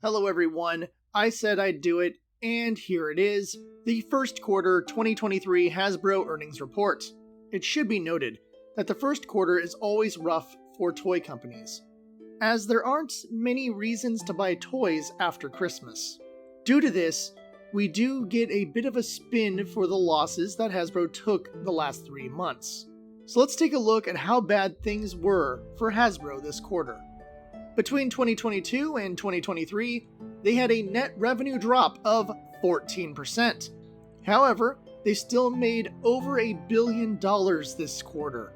Hello everyone, I said I'd do it, and here it is, the first quarter 2023 Hasbro earnings report. It should be noted that the first quarter is always rough for toy companies, as there aren't many reasons to buy toys after Christmas. Due to this, we do get a bit of a spin for the losses that Hasbro took the last 3 months. So let's take a look at how bad things were for Hasbro this quarter. Between 2022 and 2023, they had a net revenue drop of 14%. However, they still made over $1 billion this quarter.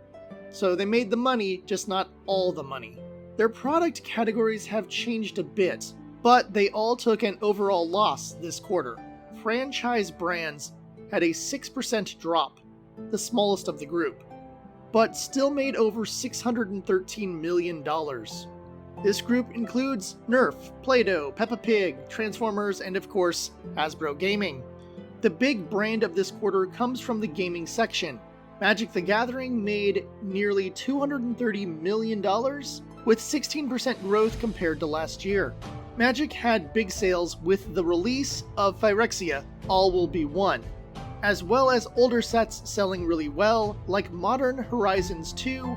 So they made the money, just not all the money. Their product categories have changed a bit, but they all took an overall loss this quarter. Franchise brands had a 6% drop, the smallest of the group, but still made over $613 million. This group includes Nerf, Play-Doh, Peppa Pig, Transformers, and of course, Hasbro Gaming. The big brand of this quarter comes from the gaming section. Magic the Gathering made nearly $230 million, with 16% growth compared to last year. Magic had big sales with the release of Phyrexia, All Will Be One, as well as older sets selling really well, like Modern Horizons 2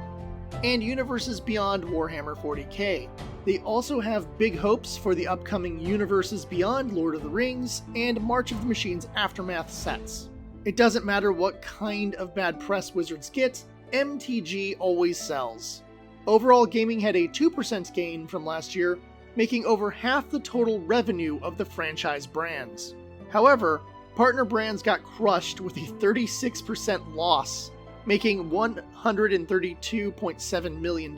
and Universes Beyond Warhammer 40k. They also have big hopes for the upcoming Universes Beyond Lord of the Rings and March of the Machines Aftermath sets. It doesn't matter what kind of bad press Wizards get, MTG always sells. Overall, gaming had a 2% gain from last year, making over half the total revenue of the franchise brands. However, partner brands got crushed with a 36% loss, making $132.7 million,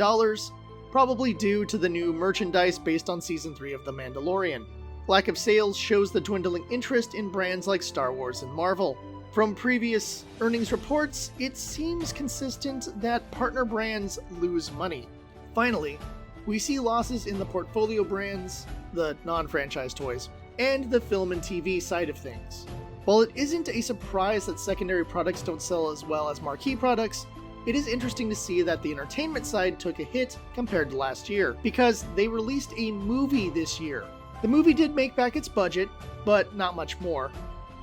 probably due to the new merchandise based on Season 3 of The Mandalorian. Lack of sales shows the dwindling interest in brands like Star Wars and Marvel. From previous earnings reports, it seems consistent that partner brands lose money. Finally, we see losses in the portfolio brands, the non-franchise toys, and the film and TV side of things. While it isn't a surprise that secondary products don't sell as well as marquee products, it is interesting to see that the entertainment side took a hit compared to last year, because they released a movie this year. The movie did make back its budget, but not much more.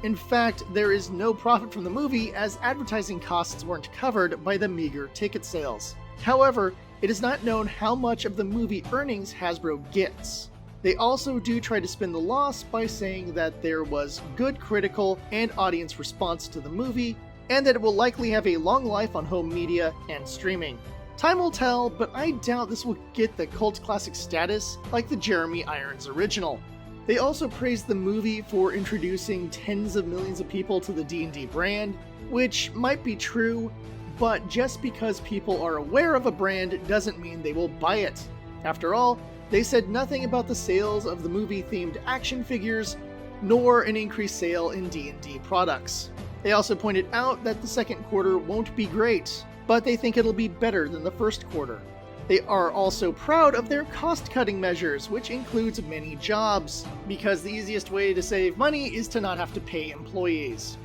In fact, there is no profit from the movie as advertising costs weren't covered by the meager ticket sales. However, it is not known how much of the movie earnings Hasbro gets. They also do try to spin the loss by saying that there was good critical and audience response to the movie, and that it will likely have a long life on home media and streaming. Time will tell, but I doubt this will get the cult classic status like the Jeremy Irons original. They also praised the movie for introducing tens of millions of people to the D&D brand, which might be true, but just because people are aware of a brand doesn't mean they will buy it. After all, they said nothing about the sales of the movie-themed action figures, nor an increased sale in D&D products. They also pointed out that the second quarter won't be great, but they think it'll be better than the first quarter. They are also proud of their cost-cutting measures, which includes many jobs, because the easiest way to save money is to not have to pay employees.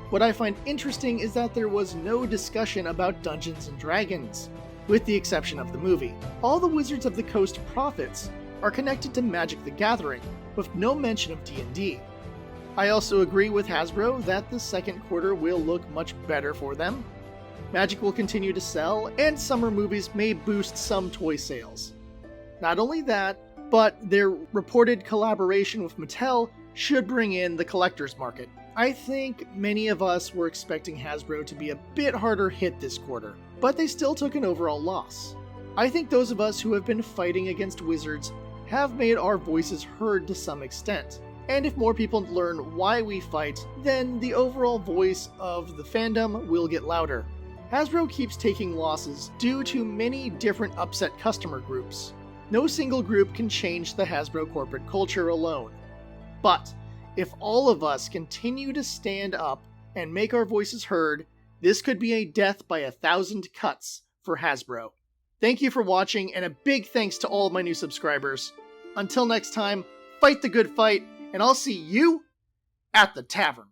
What I find interesting is that there was no discussion about Dungeons & Dragons, with the exception of the movie. All the Wizards of the Coast profits are connected to Magic the Gathering, with no mention of D&D. I also agree with Hasbro that the second quarter will look much better for them. Magic will continue to sell, and summer movies may boost some toy sales. Not only that, but their reported collaboration with Mattel should bring in the collector's market. I think many of us were expecting Hasbro to be a bit harder hit this quarter, but they still took an overall loss. I think those of us who have been fighting against Wizards have made our voices heard to some extent. And if more people learn why we fight, then the overall voice of the fandom will get louder. Hasbro keeps taking losses due to many different upset customer groups. No single group can change the Hasbro corporate culture alone. But if all of us continue to stand up and make our voices heard, this could be a death by 1,000 cuts for Hasbro. Thank you for watching, and a big thanks to all of my new subscribers. Until next time, fight the good fight, and I'll see you at the tavern.